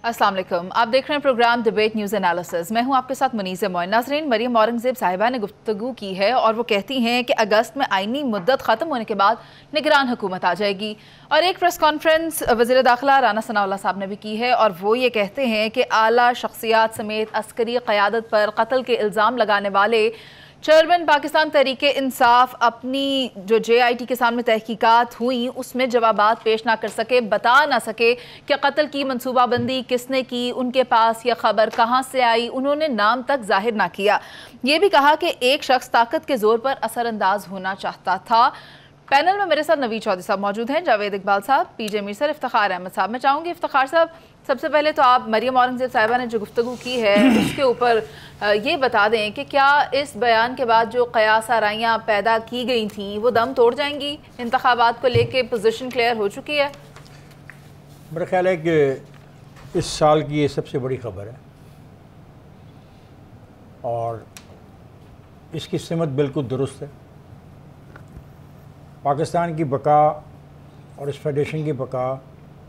अस्सलाम वालेकुम। आप देख रहे हैं प्रोग्राम डिबेट न्यूज़ एनालिसिस। मैं हूं आपके साथ मुनीज़ मोइन। नाज़रीन, मरियम औरंगज़ेब साहिबा ने गुफ्तगू की है और वो कहती हैं कि अगस्त में आइनी मुद्दत ख़त्म होने के बाद निगरान हुकूमत आ जाएगी। और एक प्रेस कॉन्फ्रेंस वज़ीर दाखिला राना सनाउल्लाह साहब ने भी की है और वो ये कहते हैं कि आला शख्सियात समेत अस्करी क़यादत पर कत्ल के इल्ज़ाम लगाने वाले चेयरमैन पाकिस्तान तहरीक इंसाफ अपनी जो JIT के सामने तहकीकात हुई उसमें जवाबात पेश ना कर सके, बता ना सके कि कत्ल की मनसूबाबंदी किसने की, उनके पास यह खबर कहाँ से आई, उन्होंने नाम तक जाहिर ना किया। ये भी कहा कि एक शख्स ताकत के जोर पर असरअंदाज होना चाहता था। पैनल में मेरे साथ नवीद चौधरी साहब मौजूद हैं, जावेद इकबाल साहब, PJ मीर सर, इफ्तिखार अहमद साहब। मैं चाहूँगी इफ्तिखार साहब, सबसे पहले तो आप मरियम औरंगज़ेब साहिबा ने जो गुफ्तगू की है उसके ऊपर ये बता दें कि क्या इस बयान के बाद जो कयास आराइयाँ पैदा की गई थी वो दम तोड़ जाएंगी? इंतखाबात को लेके पोजीशन क्लियर हो चुकी है? मेरा ख्याल है कि इस साल की ये सबसे बड़ी खबर है और इसकी सिमत बिल्कुल दुरुस्त है। पाकिस्तान की बका और इस फेडरेशन की बका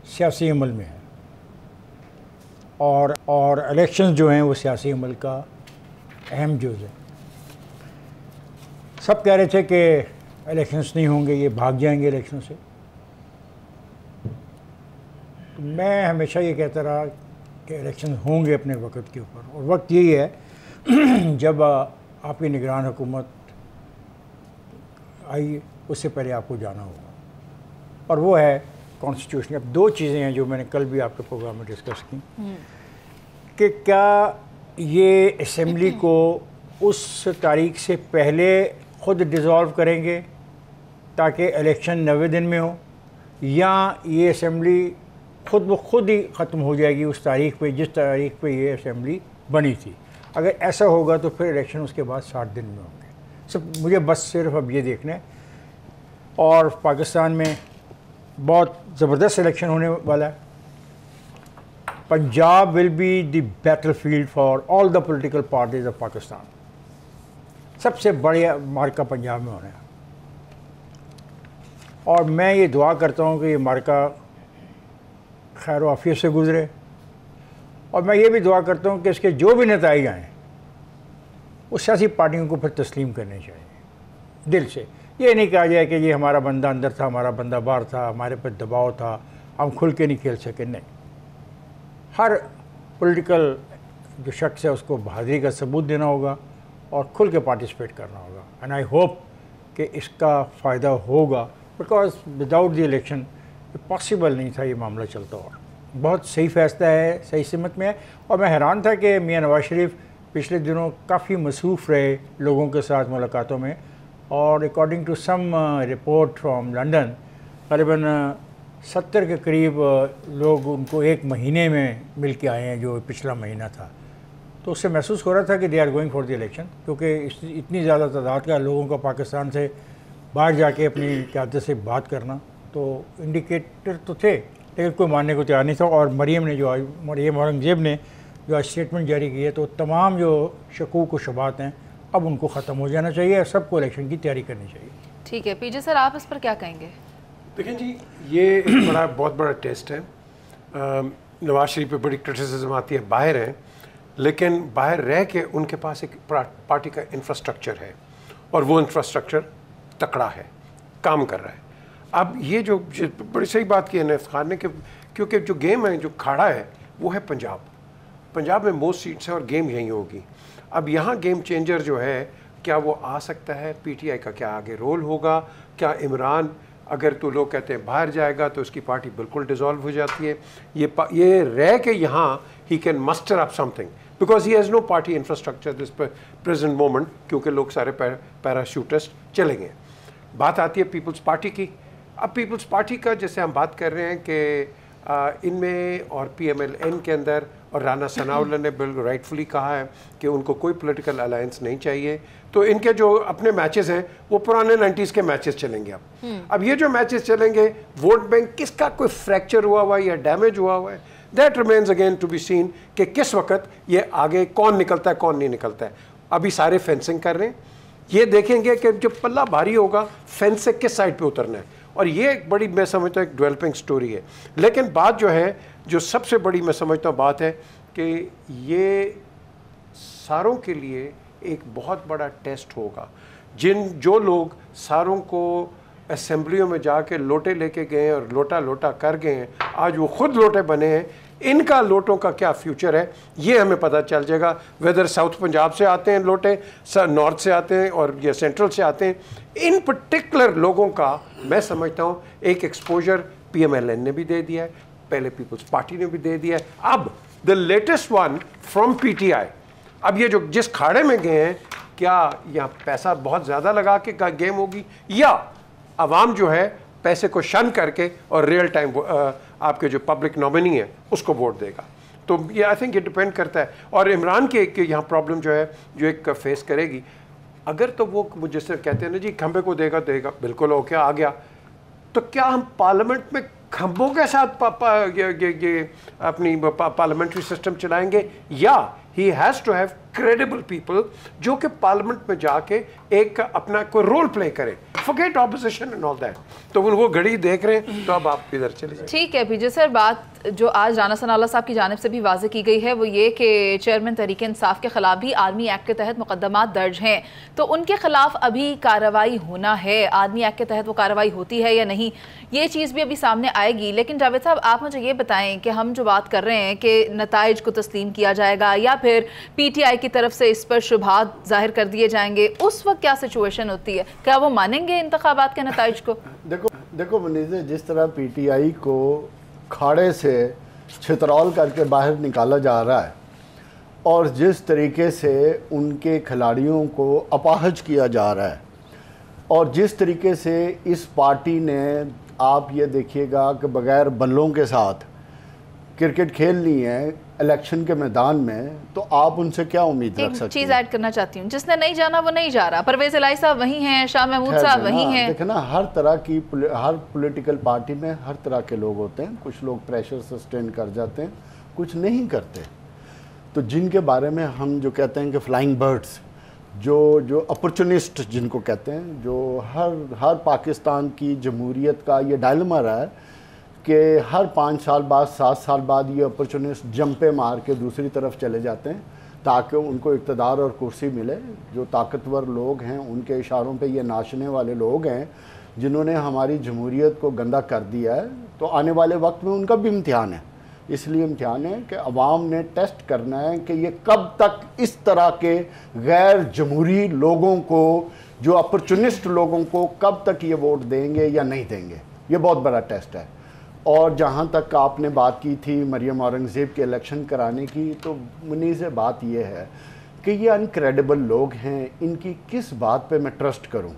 सियासी अमल में है और इलेक्शंस जो हैं वो सियासी अमल का अहम जुज़ है। सब कह रहे थे कि इलेक्शंस नहीं होंगे, ये भाग जाएंगे इलेक्शन से। तो मैं हमेशा ये कहता रहा कि इलेक्शन होंगे अपने वक्त के ऊपर, और वक्त यही है जब आपकी निगरान हुकूमत आई, उससे पहले आपको जाना होगा, और वो है कॉन्स्टिट्यूशन। अब दो चीज़ें हैं जो मैंने कल भी आपके प्रोग्राम में डिस्कस की कि क्या ये असेंबली को उस तारीख से पहले ख़ुद डिज़ोल्व करेंगे ताकि इलेक्शन 90 दिन में हो, या ये असेंबली ख़ुद ब खुद ही ख़त्म हो जाएगी उस तारीख पे जिस तारीख पे ये असेंबली बनी थी। अगर ऐसा होगा तो फिर इलेक्शन उसके बाद 60 दिन में होंगे। सब मुझे बस सिर्फ अब ये देखना है, और पाकिस्तान में बहुत ज़बरदस्त इलेक्शन होने वाला है। Punjab will be the battle field for all the political parties of Pakistan. सबसे बढ़िया मार्का पंजाब में होना है, और मैं ये दुआ करता हूँ कि ये मार्का खैर आफियत से गुज़रे, और मैं ये भी दुआ करता हूँ कि इसके जो भी नतीजे आएँ वो सियासी पार्टियों को फिर तस्लीम करने चाहिए दिल से। ये नहीं कहा जाए कि ये हमारा बंदा अंदर था, हमारा बंदा बाहर था, हमारे पर दबाव था, हम खुल के नहीं खेल सके। नहीं, हर पॉलिटिकल जो शख्स है उसको बहादुरी का सबूत देना होगा और खुल के पार्टिसिपेट करना होगा। एंड आई होप कि इसका फ़ायदा होगा, because without the election possible नहीं था ये मामला चलता। और बहुत सही फैसला है, सही सिमत में है। और मैं हैरान था कि मियाँ नवाज शरीफ पिछले दिनों काफ़ी मसरूफ़ रहे लोगों के साथ मुलाकातों में, और according to some report from London करीबन 70 के करीब लोग उनको एक महीने में मिल के आए हैं, जो पिछला महीना था। तो उससे महसूस हो रहा था कि they are going for the election, क्योंकि इतनी ज़्यादा तादाद का लोगों का पाकिस्तान से बाहर जाके अपनी क़यादत से बात करना, तो इंडिकेटर तो थे, लेकिन कोई मानने को तैयार नहीं था। और मरियम औरंगज़ेब ने जो आज स्टेटमेंट जारी की है, तो तमाम जो शकूक व शुबहात हैं अब उनको ख़त्म हो जाना चाहिए और सबको इलेक्शन की तैयारी करनी चाहिए। ठीक है, PJ सर, आप इस पर क्या कहेंगे? देखें जी, ये एक बहुत बड़ा टेस्ट है। नवाज शरीफ पे बड़ी क्रिटिसिज्म आती है, बाहर हैं, लेकिन बाहर रह के उनके पास एक पार्टी का इंफ्रास्ट्रक्चर है, और वो इंफ्रास्ट्रक्चर तकड़ा है, काम कर रहा है। अब ये जो बड़ी सही बात की है नैफ खान ने, क्योंकि जो गेम है, जो खाड़ा है, वो है पंजाब में मोस्ट सीट्स है और गेम यहीं होगी। अब यहाँ गेम चेंजर जो है, क्या वो आ सकता है? PTI का क्या आगे रोल होगा? क्या इमरान, अगर तो लोग कहते हैं बाहर जाएगा तो उसकी पार्टी बिल्कुल डिसॉल्व हो जाती है। ये रह के यहाँ ही can muster up something, because he has no party infrastructure this present moment, क्योंकि लोग सारे पैराशूटिस्ट चले गए। बात आती है पीपल्स पार्टी की। अब पीपल्स पार्टी का जैसे हम बात कर रहे हैं कि इनमें और PMLN के अंदर, और राना सनाउल्लाह ने बिल्कुल राइटफुली कहा है कि उनको कोई पॉलिटिकल अलायंस नहीं चाहिए, तो इनके जो अपने मैचेस हैं वो पुराने 90s के मैचेस चलेंगे। अब ये जो मैचेस चलेंगे, वोट बैंक किसका कोई फ्रैक्चर हुआ हुआ है या डैमेज हुआ हुआ है, that remains again to be seen कि किस वक्त ये आगे कौन निकलता है, कौन नहीं निकलता है। अभी सारे फेंसिंग कर रहे हैं, ये देखेंगे कि जब पल्ला भारी होगा फेंस से किस साइड पे उतरना है, और ये एक बड़ी, मैं समझता हूँ, एक डेवलपिंग स्टोरी है। लेकिन बात जो है, जो सबसे बड़ी मैं समझता हूँ बात है कि ये सारों के लिए एक बहुत बड़ा टेस्ट होगा। जो लोग सारों को असेंबलियों में जाके लोटे लेके गए और लोटा लोटा कर गए हैं, आज वो खुद लोटे बने हैं, इनका लोटों का क्या फ्यूचर है ये हमें पता चल जाएगा। वेदर साउथ पंजाब से आते हैं लोटे, नॉर्थ से आते हैं और या सेंट्रल से आते हैं, इन पर्टिकुलर लोगों का मैं समझता हूँ एक एक्सपोजर PMLN ने भी दे दिया है, पहले पीपल्स पार्टी ने भी दे दिया है, अब the latest one from PTI। अब ये जो जिस खाड़े में गए हैं, क्या यहाँ पैसा बहुत ज़्यादा लगा के गेम होगी या अवाम जो है पैसे को शन करके और रियल टाइम आपके जो पब्लिक नॉमिनी है उसको वोट देगा। तो ये आई थिंक ये डिपेंड करता है। और इमरान के यहाँ प्रॉब्लम जो है जो एक फेस करेगी, अगर तो वो जैसे कहते हैं ना जी खंबे को देगा बिल्कुल ओके आ गया, तो क्या हम पार्लियामेंट में खंभों के साथ ये अपनी पार्लियामेंट्री सिस्टम चलाएंगे, या he has to have credible people जो कि पार्लियामेंट में जाके एक अपना कोई रोल प्ले करे, forget opposition and all that. तो वो घड़ी देख रहे हैं, तो अब आप इधर चले जाइए। ठीक है पीजे सर, बात जो आज राना सनाउल्लाह साहब की जानिब से भी वाज़ेह की गई है वो ये कि चेयरमैन तहरीक इंसाफ के खिलाफ भी आर्मी एक्ट के तहत मुकदमात दर्ज हैं, तो उनके खिलाफ अभी कार्रवाई होना है, आर्मी एक्ट के तहत वो कार्रवाई होती है या नहीं, ये चीज़ भी अभी सामने आएगी। लेकिन जावेद साहब आप मुझे ये बताएं कि हम जो बात कर रहे हैं कि नताइज को तस्लीम किया जाएगा या फिर PTI की तरफ से इस पर शुबहात जाहिर कर दिए जाएंगे, उस वक्त क्या सिचुएशन होती है? क्या वो मानेंगे इंतखाबात के नताइज को? देखो मुनीज़, जिस तरह PTI को खाड़े से छितरौल करके बाहर निकाला जा रहा है और जिस तरीके से उनके खिलाड़ियों को अपाहज किया जा रहा है और जिस तरीके से इस पार्टी ने, आप ये देखिएगा कि बग़ैर बल्लों के साथ क्रिकेट खेल ली है इलेक्शन के मैदान में, तो आप उनसे क्या उम्मीद रख सकते हैं? चीज़ ऐड करना चाहती हूँ, जिसने नहीं जाना वो नहीं जा रहा। परवेज़ इलाही साहब वही हैं, शाह महमूद साहब वही हैं। देखे ना, हर तरह की हर पॉलिटिकल पार्टी में हर तरह के लोग होते हैं। कुछ लोग प्रेशर सस्टेन कर जाते हैं, कुछ नहीं करते। तो जिनके बारे में हम जो कहते हैं कि फ्लाइंग बर्ड्स, जो अपॉर्चुनिस्ट जिनको कहते हैं, जो हर पाकिस्तान की जमहूरियत का ये डायलेमा रहा है कि हर 5 साल बाद 7 साल बाद ये अपॉर्चुनिस्ट जंपे मार के दूसरी तरफ चले जाते हैं ताकि उनको इक़्तिदार और कुर्सी मिले। जो ताकतवर लोग हैं उनके इशारों पे ये नाचने वाले लोग हैं जिन्होंने हमारी जमहूरियत को गंदा कर दिया है। तो आने वाले वक्त में उनका भी इम्तिहान है। इसलिए इम्तिहान है कि अवाम ने टेस्ट करना है कि ये कब तक इस तरह के गैर जमहूरी लोगों को, जो अपॉर्चुनिस्ट लोगों को, कब तक ये वोट देंगे या नहीं देंगे। ये बहुत बड़ा टेस्ट है। और जहाँ तक आपने बात की थी मरियम औरंगज़ेब के इलेक्शन कराने की, तो मुनीज़ बात ये है कि ये अनक्रेडिबल लोग हैं, इनकी किस बात पे मैं ट्रस्ट करूं?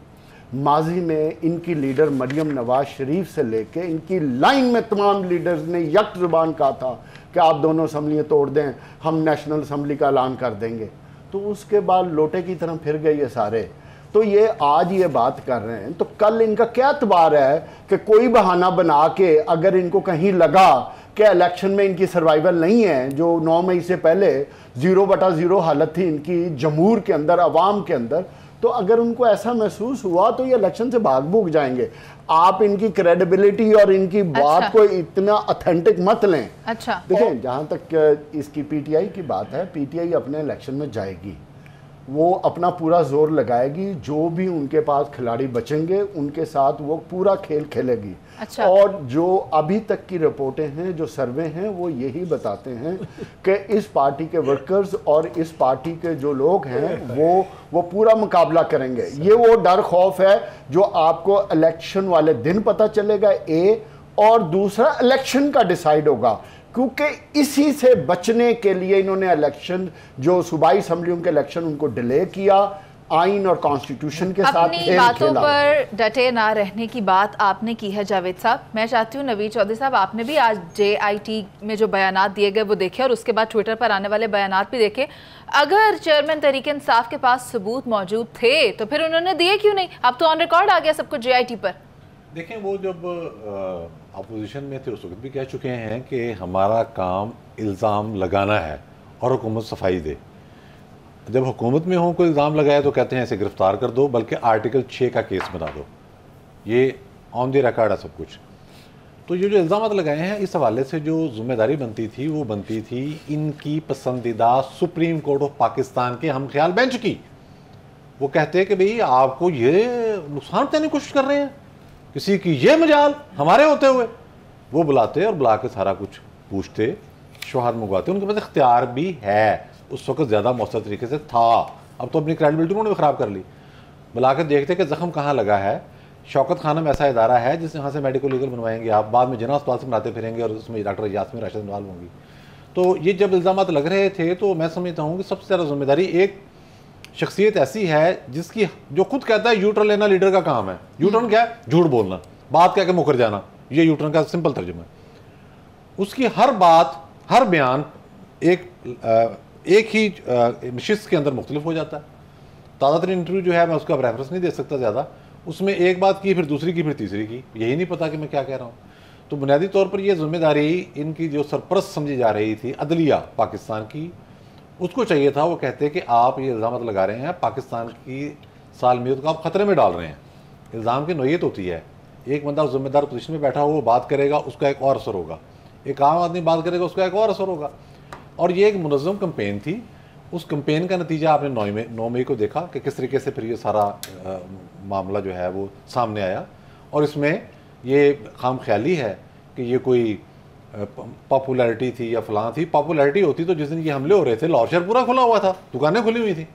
माजी में इनकी लीडर मरियम नवाज शरीफ से लेके इनकी लाइन में तमाम लीडर्स ने यक ज़ुबान कहा था कि आप दोनों असम्बलियाँ तोड़ दें, हम नेशनल असम्बली का ऐलान कर देंगे। तो उसके बाद लोटे की तरह फिर गए ये सारे। तो ये आज ये बात कर रहे हैं, तो कल इनका क्या एतबार है कि कोई बहाना बना के अगर इनको कहीं लगा कि इलेक्शन में इनकी सर्वाइवल नहीं है, जो 9 मई से पहले 0/0 हालत थी इनकी जमहूर के अंदर, अवाम के अंदर, तो अगर उनको ऐसा महसूस हुआ तो ये इलेक्शन से भाग भूग जाएंगे। आप इनकी क्रेडिबिलिटी और इनकी बात को इतना ऑथेंटिक मत लें। अच्छा, देखें, जहाँ तक इसकी PTI की बात है, PTI अपने इलेक्शन में जाएगी, वो अपना पूरा जोर लगाएगी, जो भी उनके पास खिलाड़ी बचेंगे उनके साथ वो पूरा खेल खेलेगी। अच्छा। और जो अभी तक की रिपोर्टें हैं, जो सर्वे हैं, वो यही बताते हैं कि इस पार्टी के वर्कर्स और इस पार्टी के जो लोग हैं वो पूरा मुकाबला करेंगे। ये वो डर खौफ है जो आपको इलेक्शन वाले दिन पता चलेगा, और दूसरा इलेक्शन का डिसाइड होगा, क्योंकि इसी से बचने के लिए इन्होंने इलेक्शन, जो सूबाई असम्बलियों के इलेक्शन, उनको डिले किया, आइन और कॉन्स्टिट्यूशन के साथ अपनी बातों पर डटे ना रहने की बात आपने की है जावेद साहब। मैं चाहती हूँ नवीद चौधरी साहब, आपने भी आज JIT में जो बयानात दिए गए वो देखे और उसके बाद ट्विटर पर आने वाले बयानात भी देखे। अगर चेयरमैन तहरीक इंसाफ के पास सबूत मौजूद थे तो फिर उन्होंने दिए क्यों नहीं? अब तो ऑन रिकॉर्ड आ गया सब कुछ JIT पर। देखें, वो जब अपोजिशन में थे उस वक्त भी कह चुके हैं कि हमारा काम इल्ज़ाम लगाना है और हुकूमत सफाई दे। जब हुकूमत में हो कोई इल्ज़ाम लगाया तो कहते हैं इसे गिरफ्तार कर दो, बल्कि आर्टिकल 6 का केस बना दो। ये ऑन द रिकॉर्ड है सब कुछ। तो ये जो इल्ज़ाम लगाए हैं, इस हवाले से जो जिम्मेदारी बनती थी वो बनती थी इनकी पसंदीदा सुप्रीम कोर्ट ऑफ पाकिस्तान के हम ख्याल बेंच की। वो कहते हैं कि भाई आपको ये नुकसान देने की कोशिश कर रहे हैं, किसी की ये मजाल हमारे होते हुए। वो बुलाते और बुला के सारा कुछ पूछते, शवाहद मंगवाते, उनके पास इख्तियार भी है, उस वक्त ज़्यादा मौसर तरीके से था। अब तो अपनी क्रेडिबिलिटी उन्होंने भी ख़राब कर ली। बुला कर देखते कि ज़ख्म कहाँ लगा है। शौकत खानम ऐसा इदारा है जिस यहाँ से मेडिकल लीगल बनवाएंगे आप, बाद में जना अस्पताल से बनाते फिरेंगे और उसमें डॉक्टर यास्मीन राशिद इन्वॉल्व होंगी। तो ये जब इल्ज़ाम लग रहे थे तो मैं समझता हूँ कि सबसे ज़्यादा जिम्मेदारी एक शख्सियत ऐसी है जिसकी, जो खुद कहता है यूटर्न लेना लीडर का काम है। यूटर्न क्या है? झूठ बोलना, बात कह के मुकर जाना, ये यूटर्न का सिंपल तर्जुमा है। उसकी हर बात, हर बयान एक ही नशिस्त के अंदर मुख्तलिफ हो जाता है। ताज़ा तरीन इंटरव्यू जो है, मैं उसका रेफरेंस नहीं दे सकता ज़्यादा, उसमें एक बात की, फिर दूसरी की, फिर तीसरी की, यही नहीं पता कि मैं क्या कह रहा हूँ। तो बुनियादी तौर पर यह जिम्मेदारी इनकी जो सरपरस्त समझी जा रही थी अदलिया पाकिस्तान की, उसको चाहिए था। वो कहते कि आप ये इल्ज़ाम लगा रहे हैं, पाकिस्तान की सालमियत को आप ख़तरे में डाल रहे हैं। इल्ज़ाम की नोयत होती है, एक बंदा जिम्मेदार पोजीशन में बैठा हुआ बात करेगा, उसका एक और असर होगा, एक आम आदमी बात करेगा, उसका एक और असर होगा। और ये एक मुनज़्ज़म कैंपेन थी। उस कैंपेन का नतीजा आपने 9 मई को देखा कि किस तरीके से फिर ये सारा मामला जो है वो सामने आया। और इसमें ये खाम ख्याली है कि ये कोई पॉपुलैरिटी थी या फलां थी। पॉपुलैरिटी होती तो जिस दिन ये हमले हो रहे थे लाहौर शहर पूरा खुला हुआ था, दुकानें खुली हुई थी।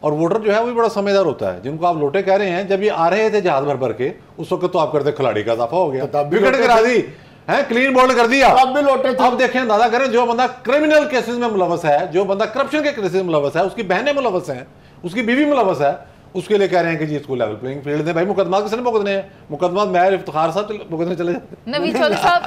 और वोटर जो है वो भी बड़ा समझदार होता है, जिनको आप लोटे कह रहे हैं, जब ये आ रहे थे जहाज भर भर के, उस वक्त तो आप करते खिलाड़ी का इजाफा हो गया, विकेट गिरा दी है, क्लीन बोल्ड कर दिया। अब भी लौटे थे। अब देखें, अंदाजा करें, जो बंदा क्रिमिनल केसेस में मुलवस है, जो बंदा करप्शन के केसेस में मुलवस है, उसकी बहनें मुलवस हैं, उसकी बीवी मुलवस है, उसके लिए कह रहे हैं कि जी इसको लेवल प्लेइंग फील्ड दे। भाई मुकदमा किसने भुगतने हैं? मुकदमा मैं इफ्तिखार साहब भुगतने चले जाते। नवीद चौधरी साहब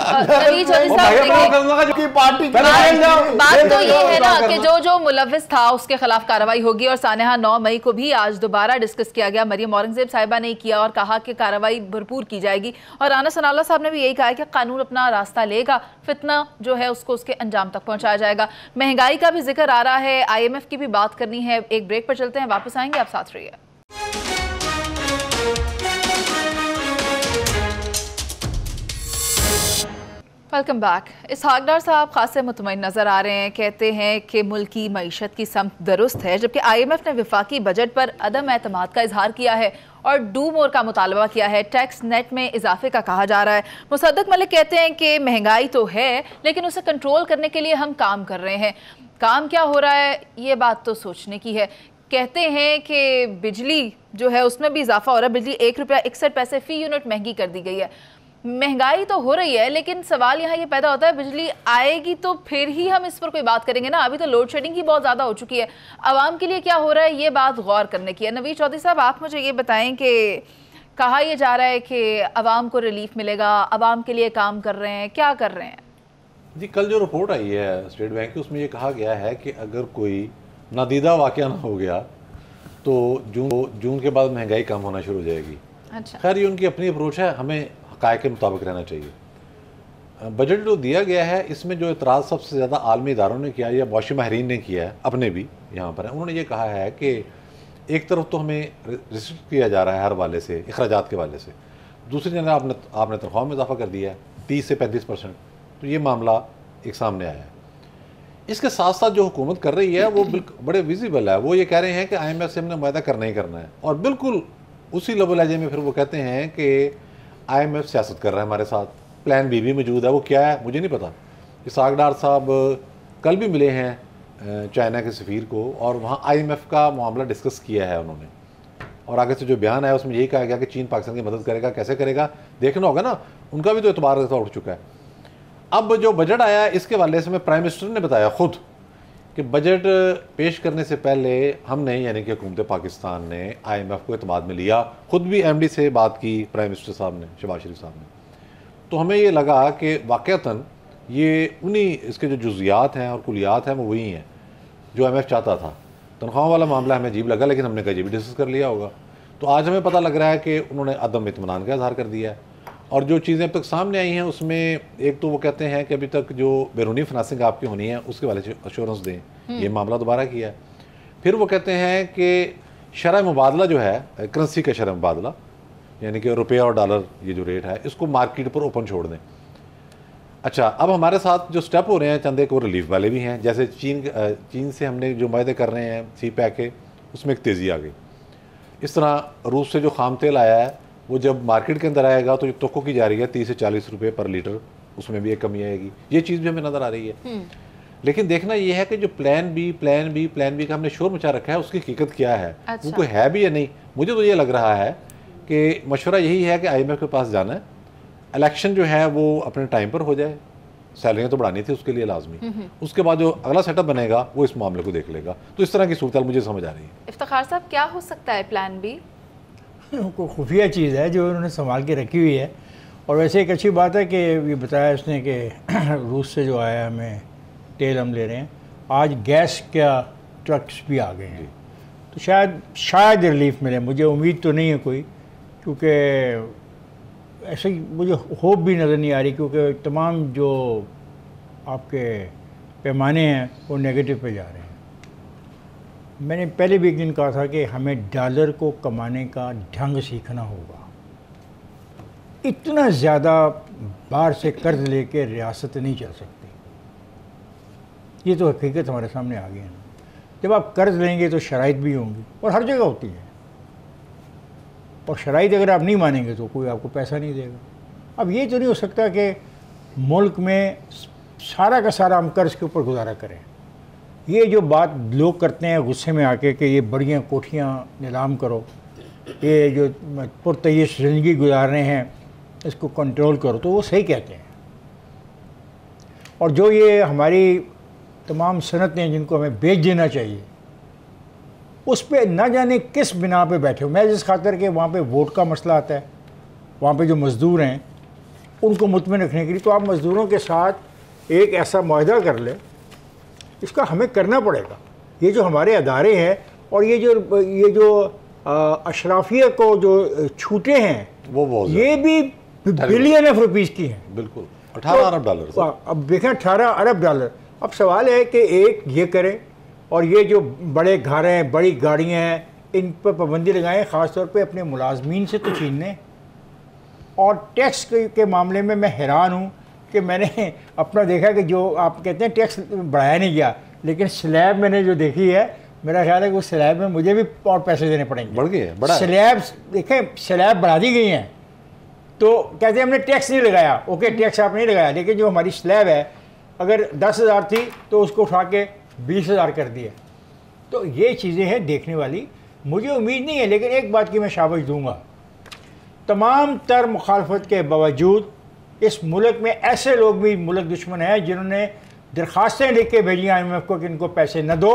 देखिए, बात तो ये है ना कि जो मुलविस था उसके खिलाफ कार्रवाई होगी। और सानेहा 9 मई को भी आज दोबारा डिस्कस किया गया, मरियम औरंगजेब साहिबा ने किया और कहा कि कार्रवाई भरपूर की जाएगी। और राना सनाउल्लाह साहब ने भी यही कहा कि कानून अपना रास्ता लेगा, फितना जो है उसको उसके अंजाम तक पहुंचाया जाएगा। महंगाई का भी जिक्र आ रहा है, IMF की भी बात करनी है। एक ब्रेक पर चलते हैं, वापस आएंगे, आप साथ रहिए। Welcome back. इसहाक डार साहब खासे मुतमईन नज़र आ रहे हैं, कहते हैं कि मुल्क की मईशत की समत दुरुस्त है, जबकि IMF ने विफाकी बजट पर अदम एतमाद का इजहार किया है और डू मोर का मुतालबा किया है। टैक्स नेट में इजाफे का कहा जा रहा है। मुसद्दक मलिक कहते हैं कि महंगाई तो है, लेकिन उसे कंट्रोल करने के लिए हम काम कर रहे हैं। काम क्या हो रहा है, ये बात तो सोचने की है। कहते हैं कि बिजली जो है उसमें भी इजाफा हो रहा है, बिजली 1 रुपया 61 पैसे फ़ी यूनिट महंगी कर दी गई है। महंगाई तो हो रही है, लेकिन सवाल यहाँ ये पैदा होता है, बिजली आएगी तो फिर ही हम इस पर कोई बात करेंगे ना। अभी तो लोड शेडिंग ही बहुत ज़्यादा हो चुकी है। आवाम के लिए क्या हो रहा है, ये बात गौर करने की है। नवीद चौधरी साहब, आप मुझे ये बताएं कि कहा यह जा रहा है कि आवाम को रिलीफ मिलेगा, आवाम के लिए काम कर रहे हैं, क्या कर रहे हैं? जी, कल जो रिपोर्ट आई है स्टेट बैंक की, उसमें ये कहा गया है कि अगर कोई नादीदा वाक़या ना हो गया तो जून के बाद महंगाई कम होना शुरू हो जाएगी। अच्छा, खैर ये उनकी अपनी अप्रोच है, हमें हक़ाइक़ के मुताबिक रहना चाहिए। बजट जो दिया गया है, इसमें जो इतराज़ सबसे ज़्यादा आलमी इदारों ने किया या मौशी माहरीन ने किया है, अपने भी यहाँ पर है, उन्होंने ये कहा है कि एक तरफ तो हमें रिस्ट्रिक्ट किया जा रहा है हर वाले से, अखराजात के वाले से, दूसरी जानब आपने तनख्वाह में इजाफा कर दिया है 30 से 35%। तो ये मामला एक सामने आया है। इसके साथ साथ जो हुकूमत कर रही है वो बड़े विजिबल है। वो ये कह रहे हैं कि IMF से हमने मुआहदा करना ही करना है, और बिल्कुल उसी लबो लहजे में फिर वो कहते हैं कि IMF सियासत कर रहा है हमारे साथ। प्लान बी भी मौजूद है, वो क्या है मुझे नहीं पता। इसहाक डार साहब कल भी मिले हैं चाइना के सफ़ीर को, और वहाँ IMF का मामला डिस्कस किया है उन्होंने, और आगे से जो बयान आया उसमें यही कहा गया कि चीन पाकिस्तान की मदद करेगा। कैसे करेगा देखना होगा ना, उनका भी तो एतबार उठ चुका है। अब जो बजट आया है इसके वाले से में प्राइम मिनिस्टर ने बताया खुद कि बजट पेश करने से पहले हमने, यानी कि हुकूमत पाकिस्तान ने IMF को एतमाद में लिया। खुद भी MD से बात की प्राइम मिनिस्टर साहब ने, शहबाज शरीफ साहब ने। तो हमें ये लगा कि वाक़तन ये उन्हीं इसके जो जुज़ियात हैं और कुलियात हैं वो वही हैं जो IMF चाहता था। तनख्वाह वाला मामला हमें अजीब लगा, लेकिन हमने कहा ये भी डिस्कस कर लिया होगा। तो आज हमें पता लग रहा है कि उन्होंने अदम इत्मीनान का इज़हार कर दिया है। और जो चीज़ें अब तक सामने आई हैं उसमें एक तो वो कहते हैं कि अभी तक जो बैरूनी फाइनेंसिंग आपकी होनी है उसके वाले से अश्योरेंस दें, ये मामला दोबारा किया है। फिर वो कहते हैं कि शरह मुबादला जो है, करेंसी का शरह मुबादला, यानी कि रुपया और डॉलर ये जो रेट है इसको मार्केट पर ओपन छोड़ दें। अच्छा, अब हमारे साथ जो स्टेप हो रहे हैं चंद एक वो रिलीफ वाले भी हैं, जैसे चीन से हमने जो मायदे कर रहे हैं सी पैक के, उसमें एक तेज़ी आ गई। इस तरह रूस से जो खाम तेल आया है वो जब मार्केट के अंदर आएगा तो जो तोको की जा रही है 30 से 40 रुपये पर लीटर, उसमें भी एक कमी आएगी। ये चीज़ भी हमें नज़र आ रही है। लेकिन देखना ये है कि जो प्लान बी का हमने शोर मचा रखा है उसकी हकीकत क्या है। अच्छा। वो कोई है भी या नहीं। मुझे तो ये लग रहा है कि मशवरा यही है कि IMF के पास जाना है, इलेक्शन जो है वो अपने टाइम पर हो जाए, सैलरियाँ तो बढ़ानी थी उसके लिए लाजमी, उसके बाद जो अगला सेटअप बनेगा वो इस मामले को देख लेगा। तो इस तरह की सूरत मुझे समझ आ रही है। इफ्तिखार साहब, क्या हो सकता है प्लान बी? को खुफिया चीज़ है जो उन्होंने संभाल के रखी हुई है। और वैसे एक अच्छी बात है कि ये बताया उसने कि रूस से जो आया हमें तेल हम ले रहे हैं, आज गैस क्या ट्रक्स भी आ गए हैं, तो शायद रिलीफ मिले। मुझे उम्मीद तो नहीं है कोई, क्योंकि ऐसे मुझे होप भी नज़र नहीं आ रही, क्योंकि तमाम जो आपके पैमाने हैं वो नेगेटिव पे जा रहे हैं। मैंने पहले भी एक दिन कहा था कि हमें डॉलर को कमाने का ढंग सीखना होगा। इतना ज़्यादा बाहर से कर्ज लेके रियासत नहीं चल सकती, ये तो हकीकत हमारे सामने आ गई है। जब आप कर्ज लेंगे तो शराइत भी होंगी, और हर जगह होती है, और शराइत अगर आप नहीं मानेंगे तो कोई आपको पैसा नहीं देगा। अब ये तो नहीं हो सकता कि मुल्क में सारा का सारा हम कर्ज के ऊपर गुजारा करें। ये जो बात लोग करते हैं गुस्से में आके कि ये बढ़िया कोठियाँ नीलाम करो, ये जो पुरतयश ज़िंदगी गुजार रहे हैं इसको कंट्रोल करो, तो वो सही कहते हैं। और जो ये हमारी तमाम सनतें जिनको हमें बेच देना चाहिए, उस पर न जाने किस बिना पे बैठे हो। मैं जिस खातर के वहाँ पे वोट का मसला आता है, वहाँ पे जो मज़दूर हैं उनको मुतमिन रखने के लिए, तो आप मज़दूरों के साथ एक ऐसा मुआहदा कर लें, इसका हमें करना पड़ेगा। ये जो हमारे अदारे हैं और ये जो अशराफिया को जो छूटे हैं वो ये भी बिलियन ऑफ रुपीज़ की हैं। बिल्कुल 18 अरब डॉलर। अब देखें 18 अरब डॉलर। अब सवाल है कि एक ये करें, और ये जो बड़े घर हैं, बड़ी गाड़ियाँ हैं, इन पर पाबंदी लगाएं, ख़ास तौर पे अपने मुलाजमीन से तो छीनने। और टैक्स के मामले में मैं हैरान हूँ कि मैंने अपना देखा कि जो आप कहते हैं टैक्स बढ़ाया नहीं गया, लेकिन स्लैब मैंने जो देखी है, मेरा ख्याल है कि उस स्लैब में मुझे भी और पैसे देने पड़ेंगे। बढ़ गए, बड़ा स्लैब देखें, स्लैब बढ़ा दी गई हैं, तो कहते हैं हमने टैक्स नहीं लगाया। ओके, टैक्स आप नहीं लगाया, लेकिन जो हमारी स्लैब है अगर 10,000 थी तो उसको उठा के 20,000 कर दिया। तो ये चीज़ें हैं देखने वाली। मुझे उम्मीद नहीं है, लेकिन एक बात की मैं शाबाश दूंगा, तमाम तर मुखालफत के बावजूद इस मुल्क में ऐसे लोग भी मुल्क दुश्मन हैं जिन्होंने दरख्वास्तें लिख के भेजी IMF को कि इनको पैसे न दो।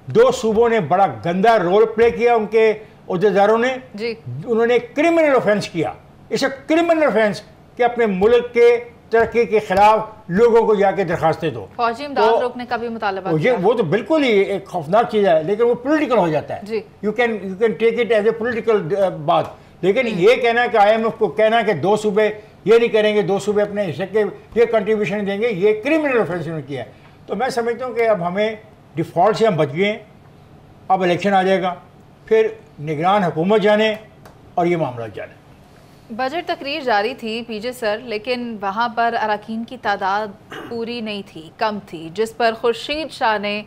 2 सूबों ने बड़ा गंदा रोल प्ले किया, उनके अहदेदारों ने जी। उन्होंने क्रिमिनल ऑफेंस किया। इसे क्रिमिनल ऑफेंस कि अपने मुल्क के तरक्की के खिलाफ लोगों को जाके दरखास्तें दो। फौजी इमदाद रोकने का भी मुतालबा किया। वो तो बिल्कुल ही एक खौफनाक चीज़ है, लेकिन वो पॉलिटिकल हो जाता है। You can take it as a political बात। लेकिन ये कहना कि IMF को कहना कि 2 सूबे ये नहीं करेंगे, 2 सूबे अपने हिस्से के ये कंट्रीब्यूशन देंगे, ये क्रिमिनल ऑफेंस ने किया है। तो मैं समझता हूँ कि अब हमें डिफ़ॉल्ट से हम बच गए। अब इलेक्शन आ जाएगा, फिर निगरान हुकूमत जाने और ये मामला जाने। बजट तकरीर जारी थी पीजे सर, लेकिन वहाँ पर अरकान की तादाद पूरी नहीं थी, कम थी, जिस पर खुर्शीद शाह ने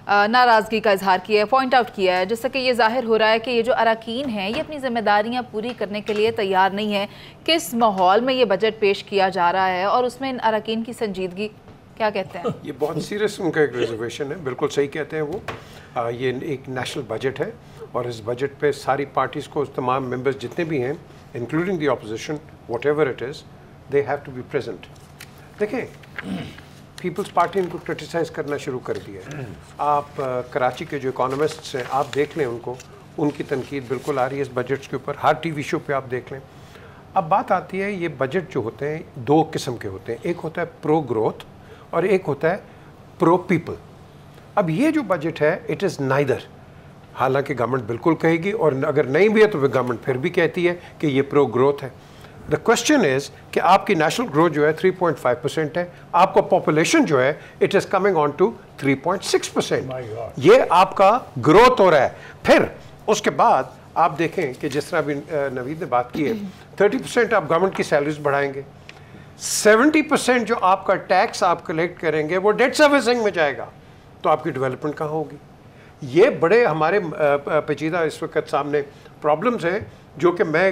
नाराज़गी का इजहार किया है, पॉइंट आउट किया है, जिससे कि ये जाहिर हो रहा है कि ये जो अरकान हैं ये अपनी जिम्मेदारियाँ पूरी करने के लिए तैयार नहीं है। किस माहौल में ये बजट पेश किया जा रहा है और उसमें इन अरकान की संजीदगी क्या कहते हैं? ये बहुत सीरियस उनका एक रिजर्वेशन है, बिल्कुल सही कहते हैं वो। ये एक नेशनल बजट है और इस बजट पे सारी पार्टीज़ को, तमाम मेंबर्स जितने भी हैं, including the opposition, whatever it is, they have to be present. देखें, पीपल्स पार्टी इनको क्रिटिसाइज़ करना शुरू कर दिया है। आप कराची के जो इकोनॉमिस्ट्स हैं, आप देख लें उनको, उनकी तनकीद बिल्कुल आ रही है इस बजट के ऊपर, हर TV शो पे आप देख लें। अब बात आती है, ये बजट जो होते हैं 2 किस्म के होते हैं, एक होता है प्रो ग्रोथ और एक होता है प्रो पीपल। अब ये जो बजट है, इट इज़ नाइदर। हालांकि गवर्नमेंट बिल्कुल कहेगी, और अगर नहीं भी है तो गवर्नमेंट फिर भी कहती है कि ये प्रो ग्रोथ है। द क्वेश्चन इज़ कि आपकी नेशनल ग्रोथ जो है 3.5% है, आपका पॉपुलेशन जो है it is coming on to 3.6%। ये आपका ग्रोथ हो रहा है। फिर उसके बाद आप देखें कि जिस तरह अभी नवीद ने बात की है, 30% आप गवर्नमेंट की सैलरीज बढ़ाएंगे, 70% जो आपका टैक्स आप कलेक्ट करेंगे वो डेट सर्विसिंग में जाएगा, तो आपकी डेवलपमेंट कहाँ होगी? ये बड़े हमारे पेचीदा इस वक्त सामने प्रॉब्लम्स हैं, जो कि मैं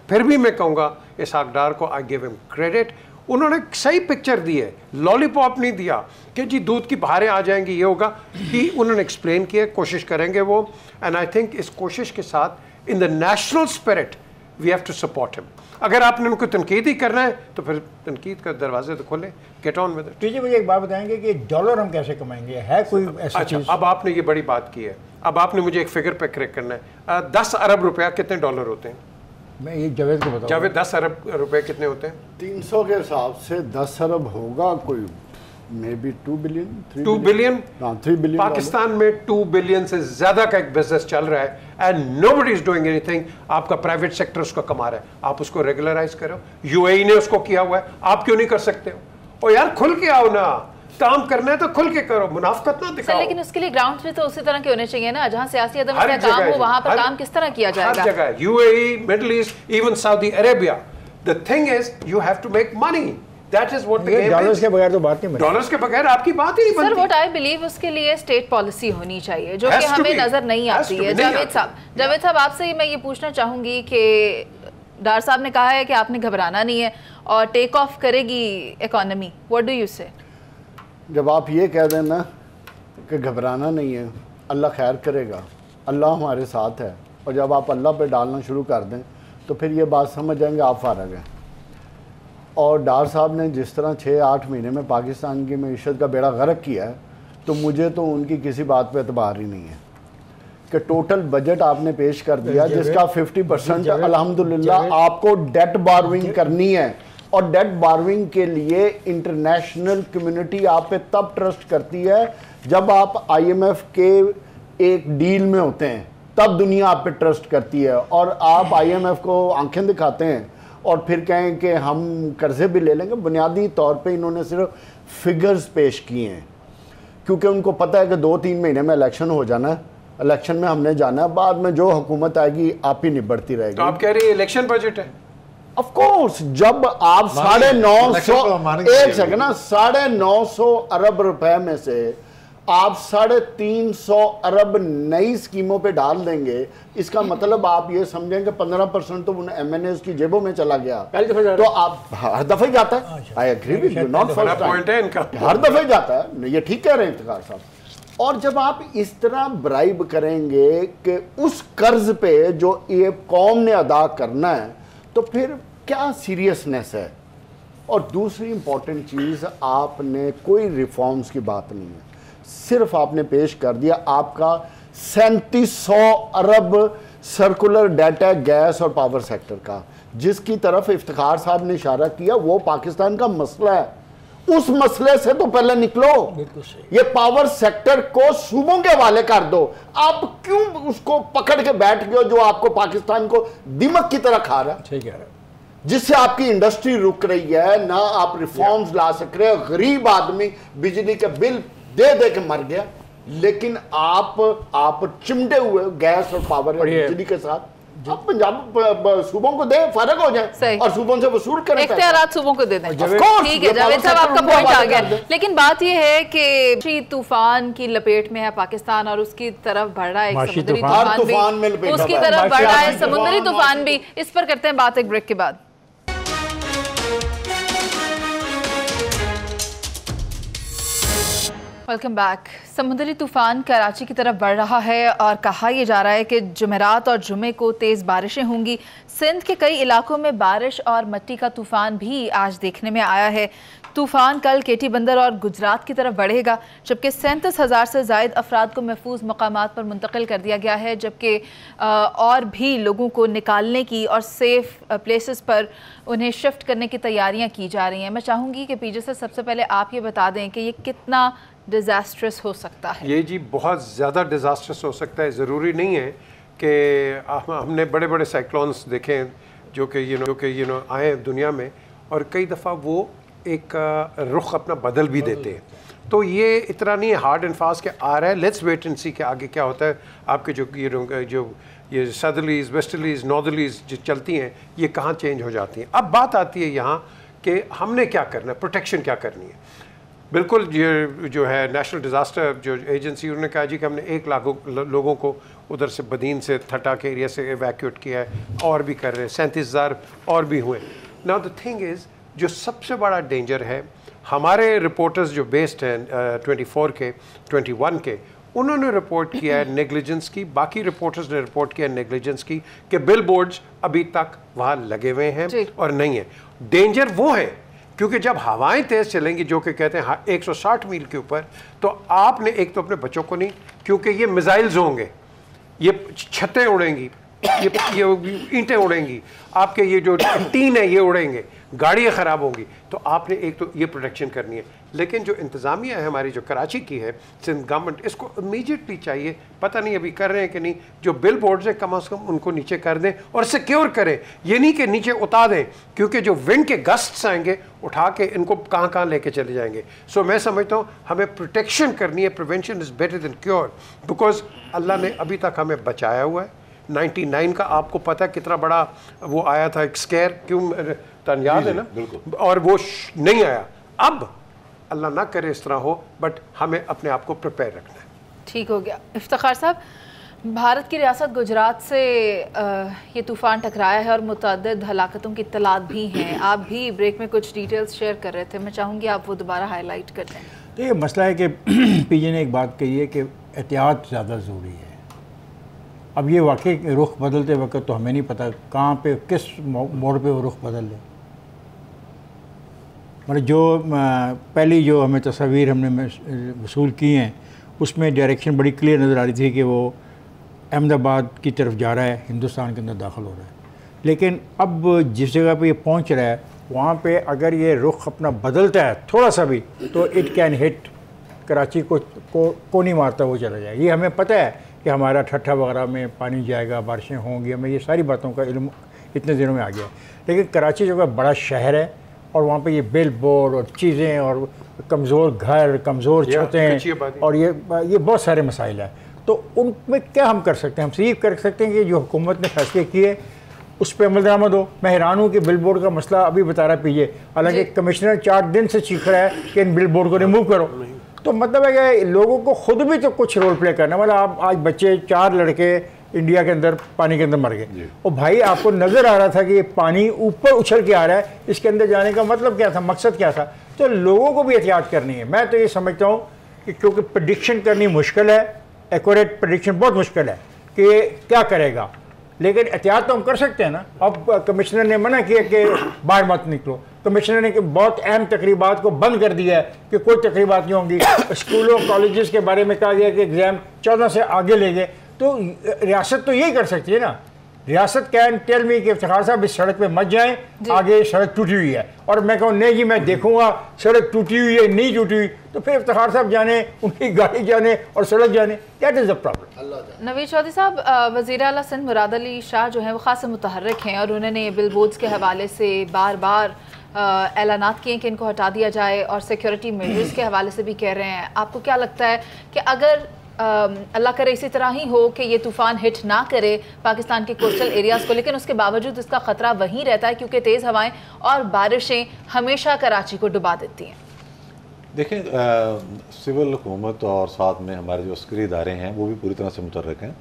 फिर भी मैं कहूँगा इसहाक डार को आई गिव हिम क्रेडिट। उन्होंने सही पिक्चर दी है, लॉलीपॉप नहीं दिया कि जी दूध की बहारें आ जाएंगी, ये होगा कि उन्होंने एक्सप्लेन किया, कोशिश करेंगे वो। एंड आई थिंक इस कोशिश के साथ in the national spirit we have to support him. अगर आपने उनको तनकीद ही करना है तो फिर तनकीद का दरवाजे तो खोले, गेट ऑन विद इट। तो जी मुझे एक बात बताएंगे कि डॉलर हम कैसे कमाएंगे, है कोई ऐसा अच्छा, चीज़? अब आपने ये बड़ी बात की है, अब आपने मुझे एक फिगर पे करेक्ट करना है। 10 अरब रुपया कितने डॉलर होते हैं? मैं ये जावेद को बताऊँ। जावेद 10 अरब रुपए कितने होते हैं? 300 के हिसाब से 10 अरब होगा, कोई may be 2 billion 2 billion. 3 billion. Pakistan में 2 बिलियन से ज्यादा का एक बिजनेस चल रहा है and nobody is doing anything. आपका प्राइवेट सेक्टर उसको कमा रहा है, आप उसको रेगुलराइज करो। यूएई ने उसको किया हुआ है, आप क्यों नहीं कर सकते हो? और यार खुल के आओ ना, काम करना है तो खुल के करो, मुनाफकत ना दिखाओ। लेकिन उसके लिए ग्राउंड पे तो उसी तरह के होने चाहिए ना, जहां सियासी अदम का काम हो वहां पर काम किस तरह किया जाएगा? हर जगह, UAE, Middle East, even Saudi Arabia, the thing is you have to make money, that is what the game is. Dollars के बगैर तो बात नहीं बनती। डॉलर्स के बगैर आपकी बात ही नहीं बनती। सर व्हाट आई बिलीव उसके लिए स्टेट पॉलिसी होनी चाहिए, जो कि हमें नजर नहीं आती है। जावेद साहब आपसे मैं ये पूछना चाहूंगी कि डार साहब ने कहा है कि आपने घबराना नहीं है और टेक ऑफ करेगी इकोनॉमी, व्हाट डू यू से? जब आप ये कह दें ना कि घबराना नहीं है, अल्लाह खैर करेगा, अल्लाह हमारे साथ है, और जब आप अल्लाह पे डालना शुरू कर दें तो फिर ये बात समझ जाएंगे आप फारग हैं। और डार साहब ने जिस तरह 6-8 महीने में पाकिस्तान की मईशत का बेड़ा गर्क किया है, तो मुझे तो उनकी किसी बात पे एतबार ही नहीं है कि टोटल बजट आपने पेश कर दिया जिसका 50% अल्हम्दुलिल्लाह आपको डेट बारविंग करनी है, और डेट बारविंग के लिए इंटरनेशनल कम्युनिटी आप पे तब ट्रस्ट करती है जब आप आईएमएफ के एक डील में होते हैं, तब दुनिया आप पे ट्रस्ट करती है। और आप आईएमएफ को आंखें दिखाते हैं और फिर कहें कि हम कर्जे भी ले लेंगे। बुनियादी तौर पे इन्होंने सिर्फ फिगर्स पेश किए हैं, क्योंकि उनको पता है कि 2-3 महीने में इलेक्शन हो जाना है, इलेक्शन में हमने जाना है, बाद में जो हुकूमत आएगी आप ही निबड़ती रहेगी। तो आप कह रही है इलेक्शन बजट है? ऑफ कोर्स, जब आप 950 अरब रुपए में से आप 350 अरब नई स्कीमों पे डाल देंगे, इसका मतलब आप ये समझें कि 15% तो उन एमएनएस की जेबों में चला गया। तो आप हर दफे जाता है, I agree with you, not first time, हर दफे जाता है, ये ठीक कह रहे हैं इफ्तिखार साहब। और जब आप इस तरह ब्राइब करेंगे कि उस कर्ज पे जो ये कौम ने अदा करना है, तो फिर क्या सीरियसनेस है? और दूसरी इंपॉर्टेंट चीज़, आपने कोई रिफॉर्म्स की बात नहीं है, सिर्फ आपने पेश कर दिया आपका 3700 अरब सर्कुलर डेटा गैस और पावर सेक्टर का, जिसकी तरफ इफ्तिखार साहब ने इशारा किया वो पाकिस्तान का मसला है। उस मसले से तो पहले निकलो, ये पावर सेक्टर को सूबों के हवाले कर दो। आप क्यों उसको पकड़ के बैठ गए जो आपको पाकिस्तान को दिमक की तरह खा रहा है, ठीक है, जिससे आपकी इंडस्ट्री रुक रही है, ना आप रिफॉर्म्स ला सक रहे। गरीब आदमी बिजली के बिल दे दे के मर गया, लेकिन आप चिमटे हुए गैस और पावर और बिजली के साथ। अब पंजाब सूबों को दे, फर्क हो जाए और सूबों से वसूल करें, इख्तियारात सूबों को दे दें। ठीक है जावेद साहब, आपका पॉइंट आ गया। लेकिन बात यह है कि तूफान की लपेट में है पाकिस्तान और उसकी तरफ बढ़ रहा है समुद्री तूफान भी, उसकी तरफ बढ़ रहा है समुद्री तूफान भी। इस पर करते हैं बात एक ब्रेक के बाद। Welcome back. समुद्री तूफान कराची की तरफ बढ़ रहा है और कहा यह जा रहा है कि जुमेरात और जुमे को तेज़ बारिशें होंगी। सिंध के कई इलाकों में बारिश और मिट्टी का तूफान भी आज देखने में आया है। तूफान कल केटी बंदर और गुजरात की तरफ बढ़ेगा, जबकि 37,000 से ज़ायद अफराद को महफूज मकामात पर मुंतकिल कर दिया गया है, जबकि और भी लोगों को निकालने की और सेफ प्लेसेस पर उन्हें शिफ्ट करने की तैयारियां की जा रही हैं। मैं चाहूँगी कि पीजे से सबसे पहले आप ये बता दें कि ये कितना डिज़ास्ट्रस हो सकता है। ये जी बहुत ज़्यादा डिज़ास्ट्रस हो सकता है। ज़रूरी नहीं है कि हमने बड़े बड़े साइक्लोन्स देखे हैं जो कि आए दुनिया में, और कई दफ़ा वो एक रुख अपना बदल भी देते हैं। तो ये इतना नहीं है हार्ड एंड फास्ट के आ रहा है, लेट्स वेट एंड सी के आगे क्या होता है। आपके जो ये सदर्लीज, वेस्टर्लीज, नॉर्दर्लीज जो चलती हैं, ये कहाँ चेंज हो जाती हैं। अब बात आती है यहाँ कि हमने क्या करना है, प्रोटेक्शन क्या करनी है। बिल्कुल ये जो है नेशनल डिज़ास्टर जो एजेंसी, उन्होंने कहा जी कि हमने 1 लाख लोगों को उधर से बदीन से थटा के एरिया से एवैक्यूएट किया है, और भी कर रहे हैं, 37,000 और भी हुए। नाउ द थिंग इज़, जो सबसे बड़ा डेंजर है, हमारे रिपोर्टर्स जो बेस्ड हैं 24 के 21 के, उन्होंने रिपोर्ट किया है नेग्लिजेंस की, बाकी रिपोर्टर्स ने रिपोर्ट किया है नेग्लिजेंस की, कि बिल बोर्ड्स अभी तक वहाँ लगे हुए हैं और नहीं है। डेंजर वो है क्योंकि जब हवाएं तेज़ चलेंगी, जो कि कहते हैं 160 मील के ऊपर, तो आपने एक तो अपने बच्चों को नहीं, क्योंकि ये मिसाइल्स होंगे, ये छतें उड़ेंगी, ये ईंटें उड़ेंगी, आपके ये जो टीन है ये उड़ेंगे, गाड़ियाँ ख़राब होंगी, तो आपने एक तो ये प्रोटेक्शन करनी है। लेकिन जो इंतज़ामिया है हमारी, जो कराची की है सिंध गवर्नमेंट, इसको इमीडिएटली चाहिए, पता नहीं अभी कर रहे हैं कि नहीं, जो बिल बोर्ड्स है कम से कम उनको नीचे कर दें और सिक्योर करें, ये नहीं कि नीचे उतार दें, क्योंकि जो विंड के गस्ट्स आएंगे उठा के इनको कहाँ कहाँ लेके चले जाएंगे। सो मैं समझता हूँ हमें प्रोटेक्शन करनी है, prevention is better than cure, because अल्लाह ने अभी तक हमें बचाया हुआ है। 99 का आपको पता है कितना बड़ा वो आया था एक स्केयर, क्यों तन याद है ना, और वो नहीं आया। अब अल्लाह ना करे इस तरह हो, बट हमें अपने आप को प्रिपेयर रखना है। ठीक हो गया। इफ्तिखार साहब, भारत की रियासत गुजरात से ये तूफ़ान टकराया है और मुतअद्दिद हलाकतों की इत्तलात भी हैं। आप भी ब्रेक में कुछ डिटेल्स शेयर कर रहे थे, मैं चाहूँगी आप वो दोबारा हाईलाइट कर दें। तो ये मसला है कि पीजे ने एक बात कही है कि एहतियात ज़्यादा ज़रूरी है। अब ये वाकई रुख बदलते वक्त तो हमें नहीं पता कहाँ पे किस मोड़ पे वो रुख बदल ले। मतलब जो पहली जो हमें तस्वीर हमने वसूल की हैं उसमें डायरेक्शन बड़ी क्लियर नज़र आ रही थी कि वो अहमदाबाद की तरफ जा रहा है, हिंदुस्तान के अंदर दाखिल हो रहा है। लेकिन अब जिस जगह पे ये पहुंच रहा है वहाँ पे अगर ये रुख अपना बदलता है थोड़ा सा भी, तो इट कैन हिट कराची को नहीं मारता वो चला जाएगा। ये हमें पता है कि हमारा ठट्ठा वगैरह में पानी जाएगा, बारिशें होंगी, हमें ये सारी बातों का इल्म इतने दिनों में आ गया। लेकिन कराची जो है बड़ा शहर है और वहाँ पे ये बिल बोर्ड और चीज़ें और कमज़ोर घर, कमज़ोर छतें और ये बहुत सारे मसाइल हैं। तो उनमें क्या हम कर सकते हैं? हम सिर्फ कर सकते हैं कि जो हुकूमत ने फैसले किए उस पर अमल दरामद हो। मैं हैरान हूँ कि बिल बोर्ड का मसला अभी बता रहा पीजिए, हालांकि कमिश्नर 4 दिन से चीख रहा है कि इन बिल बोर्ड को रिमूव करो। तो मतलब है कि लोगों को खुद भी तो कुछ रोल प्ले करना। मतलब आप आज बच्चे 4 लड़के इंडिया के अंदर पानी के अंदर मर गए और भाई आपको नज़र आ रहा था कि ये पानी ऊपर उछल के आ रहा है, इसके अंदर जाने का मतलब क्या था, मकसद क्या था? तो लोगों को भी एहतियात करनी है। मैं तो ये समझता हूँ कि क्योंकि प्रेडिक्शन करनी मुश्किल है, एक्यूरेट प्रेडिक्शन बहुत मुश्किल है कि क्या करेगा, लेकिन एहतियात तो हम कर सकते हैं ना। अब कमिश्नर ने मना किया कि बाहर मत निकलो, कमिश्नर ने बहुत अहम तकरीबात को बंद कर दिया है कि कोई तकरीबात नहीं होंगी। स्कूलों कॉलेजेस के बारे में कहा गया कि एग्ज़ाम 14 से आगे ले गए। तो रियासत तो यही कर सकती है ना। रियासत कैन टेल मी कि इफ्तिखार साहब इस सड़क पे मत जाएं, आगे सड़क टूटी हुई है, और मैं कहूँ नहीं जी मैं देखूंगा सड़क टूटी हुई है नहीं टूटी हुई, तो फिर इफ्तिखार साहब जाने, उनकी गाड़ी जाने और सड़क जाने, that is the problem. Naveed Chaudhary sahab, वज़ीर आला सिंध मुराद अली शाह जो हैं वो ख़ास मुतहर्रिक हैं और उन्होंने बिल बोर्ड्स के हवाले से बार बार ऐलानात किए कि इनको हटा दिया जाए और सिक्योरिटी मेजर्स के हवाले से भी कह रहे हैं। आपको क्या लगता है कि अगर अल्लाह करे इसी तरह ही हो कि ये तूफ़ान हिट ना करे पाकिस्तान के कोस्टल एरियाज़ को, लेकिन उसके बावजूद इसका ख़तरा वहीं रहता है क्योंकि तेज़ हवाएं और बारिशें हमेशा कराची को डुबा देती हैं? देखें, सिविल हुकूमत और साथ में हमारे जो अस्करी इदारे हैं वो भी पूरी तरह से मुतहर्रिक हैं।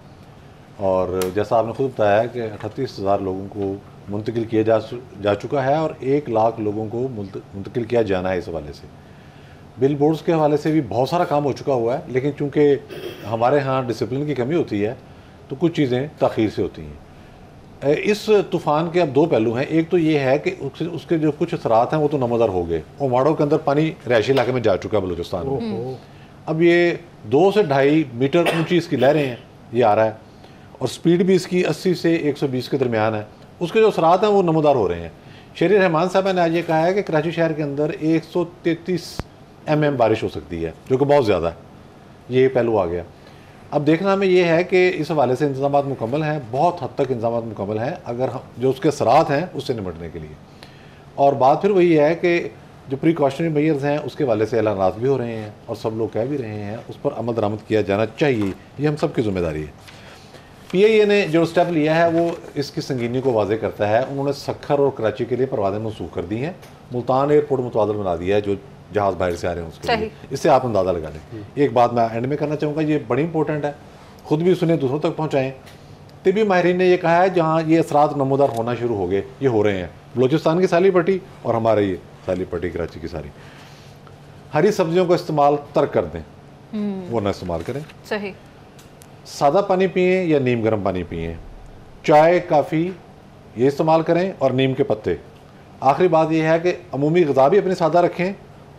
और जैसा आपने खुद बताया कि 38,000 लोगों को मुंतकिल किया जा चुका है और 1 लाख लोगों को मुंतकिल किया जाना है। इस हवाले से बिल बोर्ड्स के हवाले से भी बहुत सारा काम हो चुका हुआ है, लेकिन चूँकि हमारे यहाँ डिसिप्लिन की कमी होती है तो कुछ चीज़ें ताख़ीर से होती हैं। इस तूफ़ान के अब 2 पहलू हैं। एक तो ये है कि उसके जो कुछ असरात हैं वो तो नमोदार हो गए, ओमाड़ों के अंदर पानी रहायशी इलाके में जा चुका है बलूचिस्तान में। अब ये 2 से 2.5 मीटर ऊँची इसकी लहरें हैं, ये आ रहा है और स्पीड भी इसकी 80 से 120 के दरमियान है। उसके जो असरात हैं वो नमोदार हो रहे हैं। शहरी रहमान साहब ने आज ये कहा है कि कराची शहर के अंदर 133 mm बारिश हो सकती है, जो कि बहुत ज़्यादा है। ये पहलू आ गया। अब देखना हमें ये है कि इस हवाले से इंतजाम मुकम्मल हैं, बहुत हद तक इंतजाम मुकम्मल हैं अगर जो उसके असरात हैं उससे निपटने के लिए। और बात फिर वही है कि जो प्रिकॉशनरी मेजर्स हैं उसके हवाले से ऐलानात भी हो रहे हैं और सब लोग कह भी रहे हैं उस पर अमल दरामद किया जाना चाहिए। ये हम सब की जिम्मेदारी है। PIA ने जो स्टेप लिया है वो इसकी संगीनी को वाजे करता है। उन्होंने सखर और कराची के लिए परवाज़ें मनसूख कर दी हैं, मुल्तान एयरपोर्ट मुतवादल बना दिया है जो जहाज़ बाहर से आ रहे हैं उसके लिए। इससे आप अंदाज़ा लगा लें। एक बात मैं एंड में करना चाहूँगा, ये बड़ी इंपॉर्टेंट है, खुद भी सुने दूसरों तक पहुँचाएँ। तिबी माहिरीन ने यह कहा है जहाँ ये असरात नमूदार होना शुरू हो गए, ये हो रहे हैं, बलूचिस्तान की साली पट्टी और हमारे ये साली पट्टी कराची की सारी, हरी सब्जियों का इस्तेमाल तर्क कर दें, वो ना इस्तेमाल करें। सही। सादा पानी पिएं या नीम गर्म पानी पिएं, चाय काफ़ी ये इस्तेमाल करें और नीम के पत्ते। आखिरी बात यह है कि अमूमी ग़िज़ा भी अपनी सादा रखें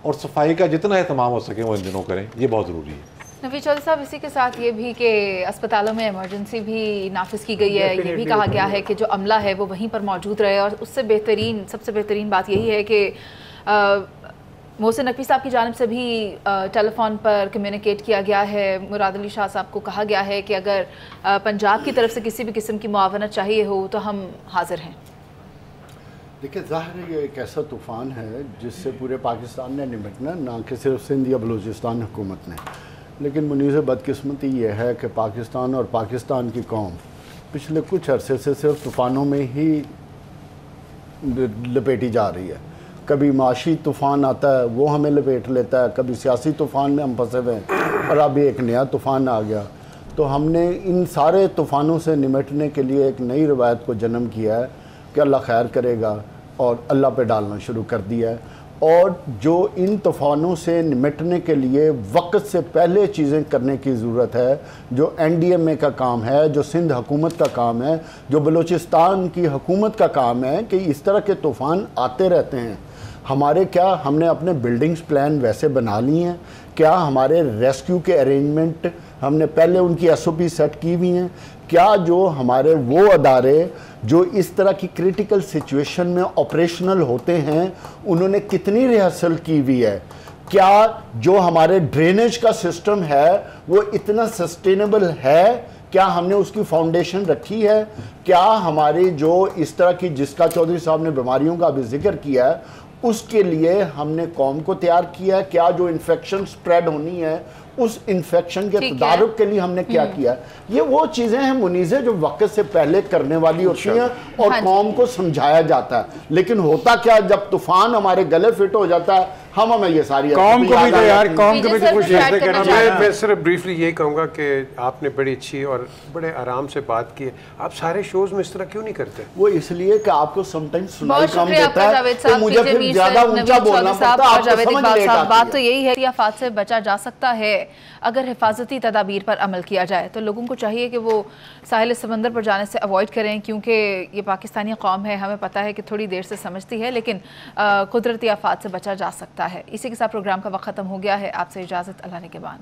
और सफाई का जितना एहतमाम हो सके वो इन दिनों करें, ये बहुत ज़रूरी है। नवीद चौधरी साहब, इसी के साथ ये भी कि अस्पतालों में इमरजेंसी भी नाफिज की गई है, ये भी कहा गया है कि जो अमला है वो वहीं पर मौजूद रहे, और उससे बेहतरीन, सबसे बेहतरीन बात यही है कि मोहसिन नकवी साहब की जानिब से भी टेलीफोन पर कम्युनिकेट किया गया है। मुराद अली शाह साहब को कहा गया है कि अगर पंजाब की तरफ से किसी भी किस्म की मुआवनत चाहिए हो तो हम हाजिर हैं। देखिए, ज़ाहिर है ये एक ऐसा तूफ़ान है जिससे पूरे पाकिस्तान ने निपटना, ना कि सिर्फ सिंध या बलूचिस्तान हुकूमत ने। लेकिन मुनीज़ बदकिस्मती ये है कि पाकिस्तान और पाकिस्तान की कौम पिछले कुछ अरसे से सिर्फ तूफ़ानों में ही लपेटी जा रही है। कभी माशी तूफ़ान आता है वो हमें लपेट लेता है, कभी सियासी तूफ़ान में हम फंसे हुए हैं, और अभी एक नया तूफ़ान आ गया। तो हमने इन सारे तूफ़ानों से निपटने के लिए एक नई रवायत को जन्म किया है कि अल्लाह खैर करेगा, और अल्लाह पे डालना शुरू कर दिया है। और जो इन तूफ़ानों से निपटने के लिए वक्त से पहले चीज़ें करने की ज़रूरत है, जो NDMA का काम है, जो सिंध हुकूमत का काम है, जो बलूचिस्तान की हुकूमत का काम है, कि इस तरह के तूफ़ान आते रहते हैं। हमारे क्या हमने अपने बिल्डिंग्स प्लान वैसे बना लिए हैं? क्या हमारे रेस्क्यू के अरेंजमेंट हमने पहले उनकी SOP सेट की हुई हैं? क्या जो हमारे वो अदारे जो इस तरह की क्रिटिकल सिचुएशन में ऑपरेशनल होते हैं उन्होंने कितनी रिहर्सल की हुई है? क्या जो हमारे ड्रेनेज का सिस्टम है वो इतना सस्टेनेबल है? क्या हमने उसकी फाउंडेशन रखी है? क्या हमारी जो इस तरह की, जिसका चौधरी साहब ने बीमारियों का अभी जिक्र किया है, उसके लिए हमने कौम को तैयार किया है? क्या जो इन्फेक्शन स्प्रेड होनी है उस इन्फेक्शन के तदारुक के लिए हमने क्या किया? ये वो चीज़ें हैं मुनीज़े जो वक्त से पहले करने वाली होती हैं और कौम को समझाया जाता है। लेकिन होता क्या, जब तूफान हमें गले फिट हो जाता है, हमें ये सारी कौम को भी तो यार, कौम को भी तो कुछ ऐसे करना चाहिए। मैं सिर्फ ब्रीफली यही कहूँगा कि आपने बड़ी अच्छी और बड़े आराम से बात की है। आप सारे शोज में इस तरह क्यों नहीं करते? वो इसलिए कि आपको समटाइम्स सुनाई कम देता है, तो मुझे फिर ज़्यादा ऊंचा बोलना पड़ता है, आपको समझ लेट आती है। बात तो यही है कि आफत से बचा जा सकता है अगर हिफाजती तदाबीर पर अमल किया जाए। तो लोगों को चाहिए कि वो साहिल समंदर पर जाने से अवॉइड करें, क्योंकि ये पाकिस्तानी कौम है, हमें पता है कि थोड़ी देर से समझती है, लेकिन कुदरती आफत से बचा जा सकता है। इसी के साथ प्रोग्राम का वक्त खत्म हो गया है। आपसे इजाज़त, अल्लाह ने के बाद।